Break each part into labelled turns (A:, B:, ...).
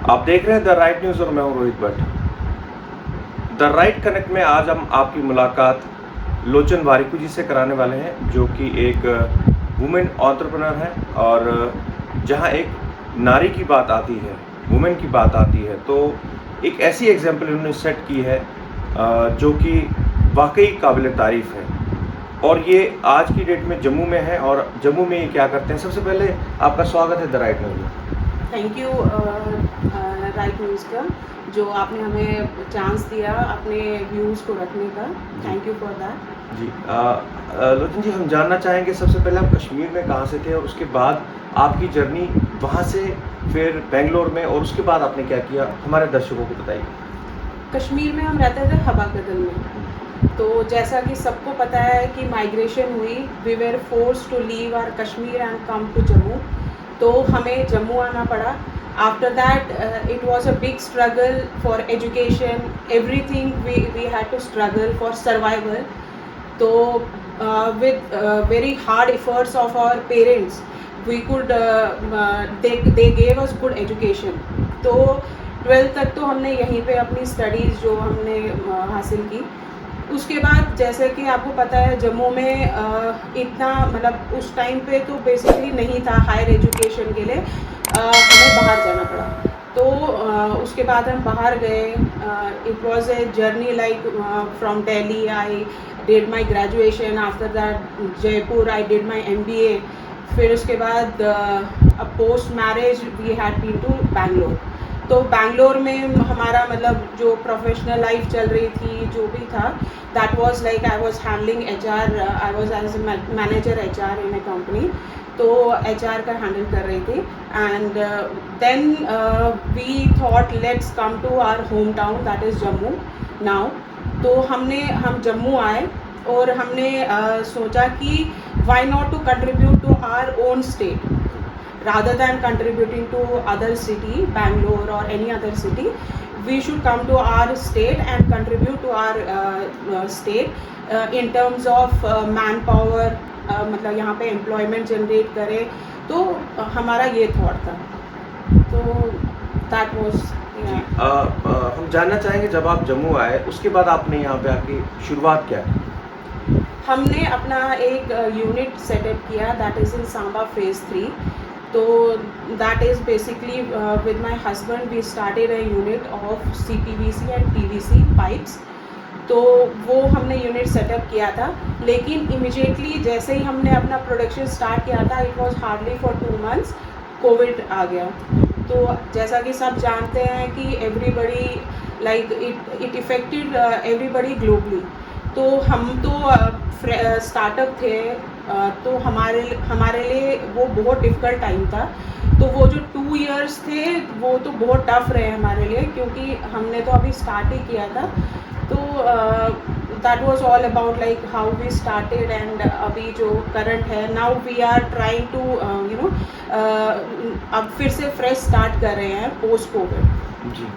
A: आप देख रहे हैं द राइट न्यूज़ और मैं हूं Rohit Bhatt. The right connect में आज हम आपकी मुलाकात लोचन वारिकू जी से कराने वाले हैं, जो कि एक वुमेन एंटरप्रेन्योर है। और जहां एक नारी की बात आती है, वुमेन की बात आती है, तो एक ऐसी एग्जाम्पल उन्होंने सेट की है जो कि वाकई काबिल तारीफ़ है। और ये आज की डेट में जम्मू में है। और जम्मू में ये क्या करते हैं, सबसे पहले आपका स्वागत है द राइट न्यूज़ में।
B: थैंक यू राइट न्यूज़ का, जो आपने हमें चांस दिया अपने व्यूज़ को रखने का। Thank you for that.
A: जी लोचन जी, हम जानना चाहेंगे सबसे पहले आप कश्मीर में कहाँ से थे, और उसके बाद आपकी जर्नी वहाँ से फिर बेंगलोर में, और उसके बाद आपने क्या किया, हमारे दर्शकों को बताइए।
B: कश्मीर में हम रहते थे हबा कदल में। तो जैसा कि सबको पता है कि माइग्रेशन हुई, we were forced to leave our Kashmir and come to Jammu. तो हमें जम्मू आना पड़ा। After that it was a big struggle for education, everything we had to struggle for survival. तो with very hard efforts of our parents, we could they gave us good education. तो 12th तक तो हमने यहीं पे अपनी studies जो हमने हासिल की। उसके बाद जैसे कि आपको पता है जम्मू में इतना मतलब उस टाइम पे तो बेसिकली नहीं था हायर एजुकेशन के लिए, हमें बाहर जाना पड़ा। तो उसके बाद हम बाहर गए। It was a journey like from Delhi I did my graduation, after that Jaipur I did my MBA. फिर उसके बाद post marriage we had been to Bangalore. तो बैंगलोर में हमारा मतलब जो प्रोफेशनल लाइफ चल रही थी, जो भी था, that was like I was handling HR, I was as a manager HR in a company. तो एचआर का हैंडल कर रही थी। And then we thought let's come to our home town that is Jammu now. तो हम जम्मू आए और हमने सोचा कि why not to contribute to our own state rather than contributing to other city, Bangalore or any other city. We should come to our state and contribute to our state in terms of manpower, मतलब यहाँ पे employment generate करे। तो हमारा ये thought था। तो that was
A: जी हम जानना चाहेंगे, जब आप जम्मू आए उसके बाद आपने यहाँ पे आपकी शुरुआत क्या है?
B: हमने अपना एक यूनिट सेटअप किया, that is in Samba phase 3। तो that is basically with my husband we started a unit of CPVC and PVC pipes. तो वो हमने यूनिट सेटअप किया था, लेकिन इमिजिएटली जैसे ही हमने अपना प्रोडक्शन स्टार्ट किया था, it was hardly for 2 months covid आ गया। तो जैसा कि सब जानते हैं कि everybody like it affected everybody globally. तो हम तो स्टार्टअप थे, तो हमारे लिए वो बहुत डिफ़िकल्ट टाइम था। तो वो जो 2 इयर्स थे वो तो बहुत टफ रहे हमारे लिए, क्योंकि हमने तो अभी स्टार्ट ही किया था। तो that was all about like how we started and अभी जो करंट है, now we are trying to you know अब फिर से फ्रेश स्टार्ट कर रहे हैं पोस्ट कोविड।
A: जी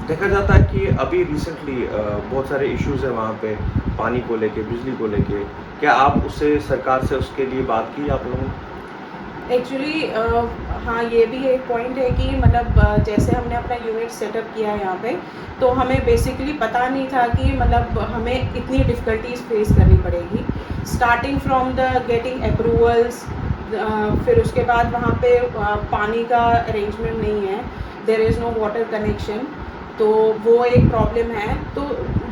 A: देखा जाता है कि अभी रिसेंटली बहुत सारे इश्यूज हैं वहाँ पे, पानी को लेके, बिजली को लेके। क्या आप उससे सरकार से उसके लिए बात की आप लोगों ने?
B: एक्चुअली हाँ, ये भी एक पॉइंट है कि मतलब जैसे हमने अपना यूनिट सेटअप किया है यहाँ पे, तो हमें बेसिकली पता नहीं था कि मतलब हमें इतनी डिफ़िकल्टीज फेस करनी पड़ेगी, starting from the getting approvals. फिर उसके बाद वहाँ पे पानी का अरेंजमेंट नहीं है, there is no water connection. तो वो एक प्रॉब्लम है। तो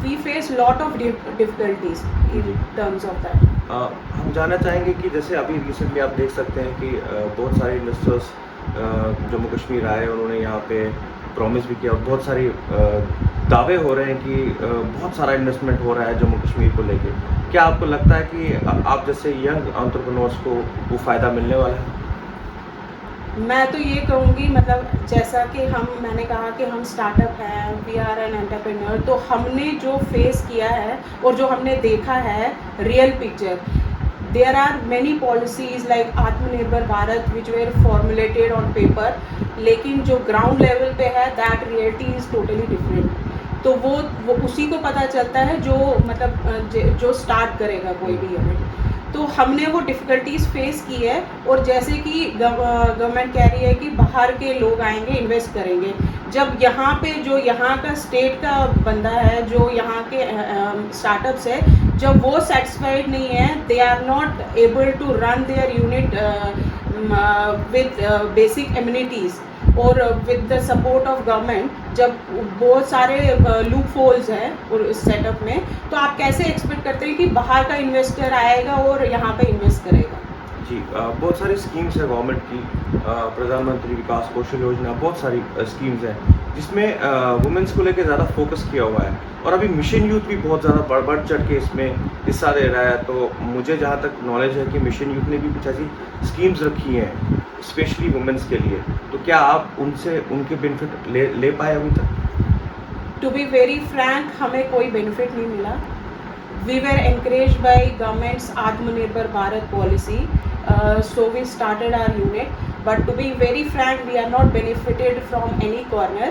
B: we face lot of difficulties in terms of that.
A: हम जानना चाहेंगे कि जैसे अभी रिसेंटली आप देख सकते हैं कि बहुत सारे इन्वेस्टर्स जम्मू कश्मीर आए, उन्होंने यहाँ पे प्रॉमिस भी किया, और बहुत सारी दावे हो रहे हैं कि बहुत सारा इन्वेस्टमेंट हो रहा है जम्मू कश्मीर को लेके। क्या आपको लगता है कि आप जैसे यंग एंटरप्रेन्योर्स को वो फ़ायदा मिलने वाला है?
B: मैं तो ये कहूँगी, मतलब जैसा कि मैंने कहा कि हम स्टार्टअप हैं, वी आर एन एंटरप्रेन्योर। तो हमने जो फेस किया है और जो हमने देखा है real picture, there are many policies like Atmanirbhar Bharat which were formulated on paper, लेकिन जो ग्राउंड लेवल पे है that reality is totally different. तो वो उसी को पता चलता है जो मतलब जो स्टार्ट करेगा कोई भी यूनिट। तो हमने वो डिफ़िकल्टीज़ फेस की है। और जैसे कि गवर्नमेंट कह रही है कि बाहर के लोग आएंगे, इन्वेस्ट करेंगे, जब यहाँ पे जो यहाँ का स्टेट का बंदा है, जो यहाँ के स्टार्टअप्स है, जब वो सेटिस्फाइड नहीं है, they are not able to run their unit with basic amenities और with the support of government, जब बहुत सारे लूप होल्स हैं और इस सेटअप में, तो आप कैसे एक्सपेक्ट करते हैं कि बाहर का इन्वेस्टर आएगा और यहाँ पे इन्वेस्ट करेगा?
A: जी, बहुत सारी स्कीम्स है गवर्नमेंट की, प्रधानमंत्री विकास कौशल योजना, बहुत सारी स्कीम्स हैं जिसमें वुमेंस को लेकर ज़्यादा फोकस किया हुआ है। और अभी मिशन यूथ भी बहुत ज़्यादा बढ़ चढ़ के इसमें हिस्सा दे रहा है। तो मुझे जहाँ तक नॉलेज है कि मिशन यूथ ने भी कुछ ऐसी स्कीम्स रखी हैं स्पेशली वुमेंस के लिए। तो क्या आप उनसे उनके बेनिफिट ले पाए अभी तक?
B: टू बी वेरी फ्रैंक, हमें कोई बेनिफिट नहीं मिला। We were encouraged by government's Atmanirbhar Bharat policy, so we started our unit. But to be very frank, we are not benefited from any corner.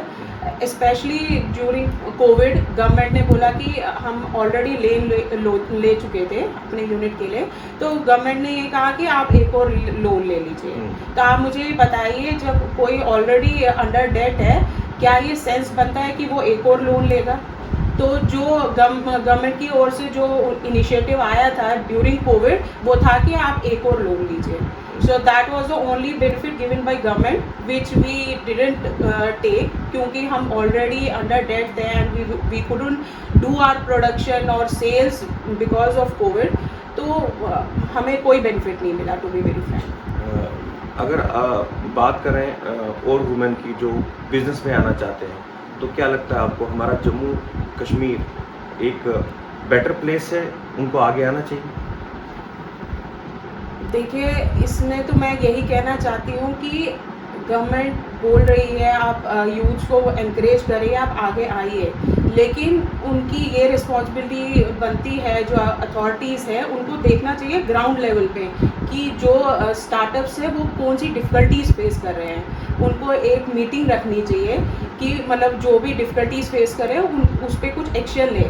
B: Especially during COVID, government ने बोला कि हम already ले चुके थे अपने यूनिट के लिए, तो गवर्नमेंट ने ये कहा कि आप एक और लोन ले लीजिए। तो आप मुझे बताइए, जब कोई ऑलरेडी अंडर डेट है, क्या ये सेंस बनता है कि वो एक और लोन लेगा? तो जो गवर्नमेंट की ओर से जो इनिशिएटिव आया था ड्यूरिंग कोविड, वो था कि आप एक और लोन लीजिए। So that was the only benefit given by government which we didn't take, क्योंकि हम ऑलरेडी अंडर डेट थे and we couldn't do our production और सेल्स बिकॉज ऑफ कोविड। तो हमें कोई बेनिफिट नहीं मिला, टू बी वेरी फ्रैंक।
A: अगर बात करें और वुमेन की जो बिजनेस में आना चाहते हैं, तो क्या लगता है आपको हमारा जम्मू कश्मीर एक बेटर प्लेस है, उनको आगे आना चाहिए?
B: देखिए, इसमें तो मैं यही कहना चाहती हूँ कि गवर्नमेंट बोल रही है आप यूथ को एनकरेज करिए, आप आगे आइए, लेकिन उनकी ये रिस्पॉन्सिबिलिटी बनती है, जो अथॉरिटीज़ है उनको देखना चाहिए ग्राउंड लेवल पे कि जो स्टार्टअप्स है वो कौन सी डिफ़िकल्टीज़ फेस कर रहे हैं। उनको एक मीटिंग रखनी चाहिए कि मतलब जो भी डिफ़िकल्टीज़ फेस करें उस पर कुछ एक्शन लें,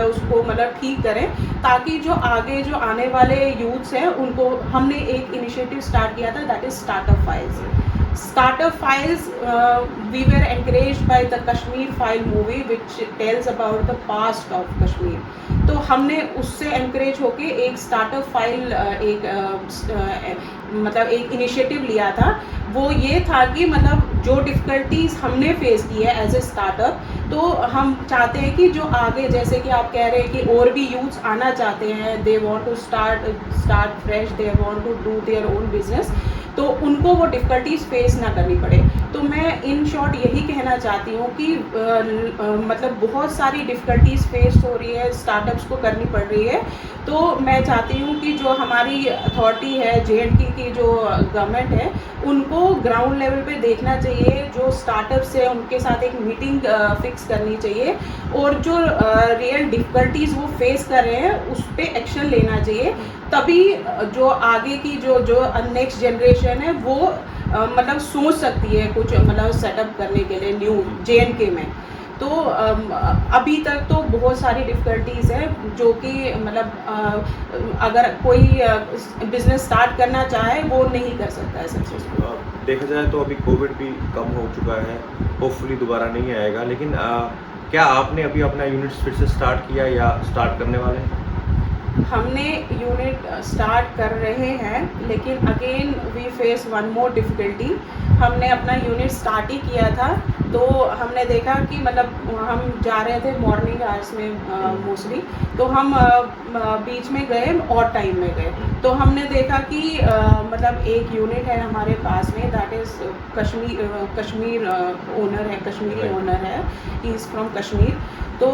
B: उसको ठीक करें, ताकि जो आगे जो आने वाले यूथ्स हैं उनको, हमने एक इनिशिएटिव स्टार्ट किया था, that is startup files. Startup Files, we were encouraged by the Kashmir File movie which tells about the past of Kashmir. तो हमने उससे एनकरेज होके एक स्टार्टअप फाइल एक इनिशिएटिव लिया था। वो ये था कि जो डिफ़िकल्टीज़ हमने फेस की है एज ए स्टार्टअप, तो हम चाहते हैं कि जो आगे, जैसे कि आप कह रहे हैं कि और भी यूथ्स आना चाहते हैं, they want to start fresh, they want to do their own business, तो उनको वो डिफ़िकल्टीज़ फेस ना करनी पड़े। तो मैं इन शॉर्ट यही कहना चाहती हूँ कि बहुत सारी डिफ़िकल्टीज़ फेस हो रही है, स्टार्टअप्स को करनी पड़ रही है। तो मैं चाहती हूँ कि जो हमारी अथॉरिटी है, JNK की जो गवर्नमेंट है, उनको ग्राउंड लेवल पे देखना चाहिए, जो स्टार्टअप्स है उनके साथ एक मीटिंग फिक्स करनी चाहिए, और जो रियल डिफ़िकल्टीज़ वो फेस कर रहे हैं उस पर एक्शन लेना चाहिए। तभी जो आगे की जो नेक्स्ट जनरेशन है वो सोच सकती है कुछ सेटअप करने के लिए न्यू JNK में। तो अभी तक तो बहुत सारी डिफ़िकल्टीज़ है, जो कि अगर कोई बिज़नेस स्टार्ट करना चाहे वो नहीं कर सकता है सक्सेसफुल।
A: देखा जाए तो अभी कोविड भी कम हो चुका है, होपफुली दोबारा नहीं आएगा, लेकिन क्या आपने अभी अपना यूनिट फिर से स्टार्ट किया या स्टार्ट करने वाले हैं?
B: हमने यूनिट स्टार्ट कर रहे हैं, लेकिन again we face one more difficulty. हमने अपना यूनिट स्टार्ट ही किया था, तो हमने देखा कि हम जा रहे थे मॉर्निंग आवर्स में मोस्टली, तो हम बीच में गए और टाइम में गए, तो हमने देखा कि एक यूनिट है हमारे पास में, दैट इज़ कश्मीर ओनर है, कश्मीरी ओनर है, ही इज़ फ्रॉम कश्मीर। तो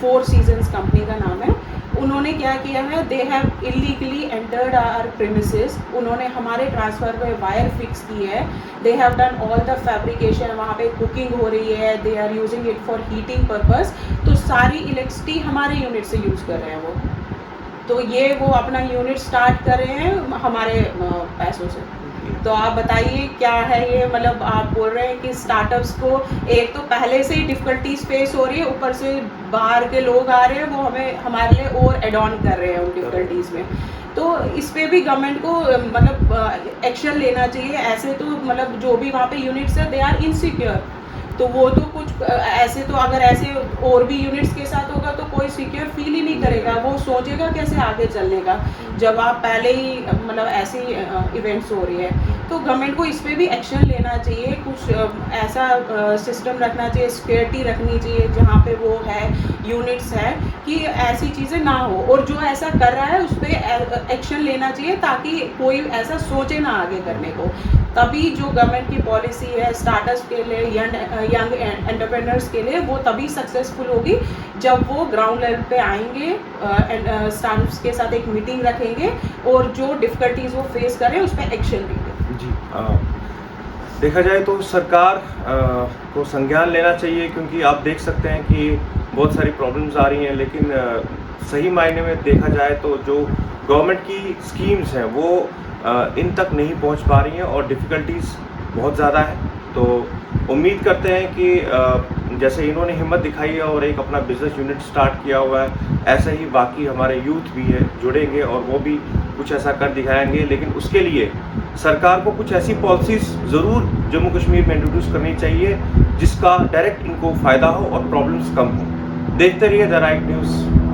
B: 4 सीजन्स कंपनी का नाम है। उन्होंने क्या किया है, they have illegally entered our premises. उन्होंने हमारे ट्रांसफ़र पे वायर फिक्स की है, they have done all the fabrication, वहाँ पे कुकिंग हो रही है, they are using it for heating purpose. तो सारी इलेक्ट्रिसिटी हमारे यूनिट से यूज़ कर रहे हैं वो। तो ये वो अपना यूनिट स्टार्ट कर रहे हैं हमारे पैसों से। तो आप बताइए क्या है ये, आप बोल रहे हैं कि स्टार्टअप्स को एक तो पहले से ही डिफ़िकल्टीज फेस हो रही है, ऊपर से बाहर के लोग आ रहे हैं, वो हमारे लिए और एड ऑन कर रहे हैं उन डिफ़िकल्टीज़ में। तो इस पे भी गवर्नमेंट को मतलब एक्शन लेना चाहिए। ऐसे तो मतलब जो भी वहाँ पे यूनिट्स है दे आर इनसिक्योर, तो वो तो कुछ ऐसे तो अगर ऐसे और भी यूनिट्स के साथ होगा तो कोई सिक्योर फील ही नहीं करेगा, वो सोचेगा कैसे आगे चलने का जब आप पहले ही मतलब ऐसी इवेंट्स हो रही है। तो गवर्नमेंट को इस पे भी एक्शन लेना चाहिए, कुछ ऐसा सिस्टम रखना चाहिए, सिक्योरिटी रखनी चाहिए जहाँ पे वो है यूनिट्स है कि ऐसी चीज़ें ना हो, और जो ऐसा कर रहा है उस पर एक्शन लेना चाहिए ताकि कोई ऐसा सोचे ना आगे करने को। तभी जो गवर्नमेंट की पॉलिसी है स्टार्टअप्स के लिए, यंग एंटरप्रेन्योर्स के लिए, वो तभी सक्सेसफुल होगी जब वो ग्राउंड लेवल पे आएंगे, स्टार्टअप्स के साथ एक मीटिंग रखेंगे और जो डिफ़िकल्टीज वो फेस करें उस पर एक्शन लेंगे।
A: जी, देखा जाए तो सरकार को संज्ञान लेना चाहिए, क्योंकि आप देख सकते हैं कि बहुत सारी प्रॉब्लम्स आ रही हैं, लेकिन सही मायने में देखा जाए तो जो गवर्नमेंट की स्कीम्स हैं वो इन तक नहीं पहुंच पा रही हैं और डिफ़िकल्टीज़ बहुत ज़्यादा है। तो उम्मीद करते हैं कि जैसे इन्होंने हिम्मत दिखाई है और एक अपना बिज़नेस यूनिट स्टार्ट किया हुआ है, ऐसे ही बाकी हमारे यूथ भी है जुड़ेंगे और वो भी कुछ ऐसा कर दिखाएंगे। लेकिन उसके लिए सरकार को कुछ ऐसी पॉलिसीज़ ज़रूर जम्मू कश्मीर में इंट्रोड्यूस करनी चाहिए जिसका डायरेक्ट इनको फ़ायदा हो और प्रॉब्लम्स कम हो। देखते रहिए द राइट न्यूज़।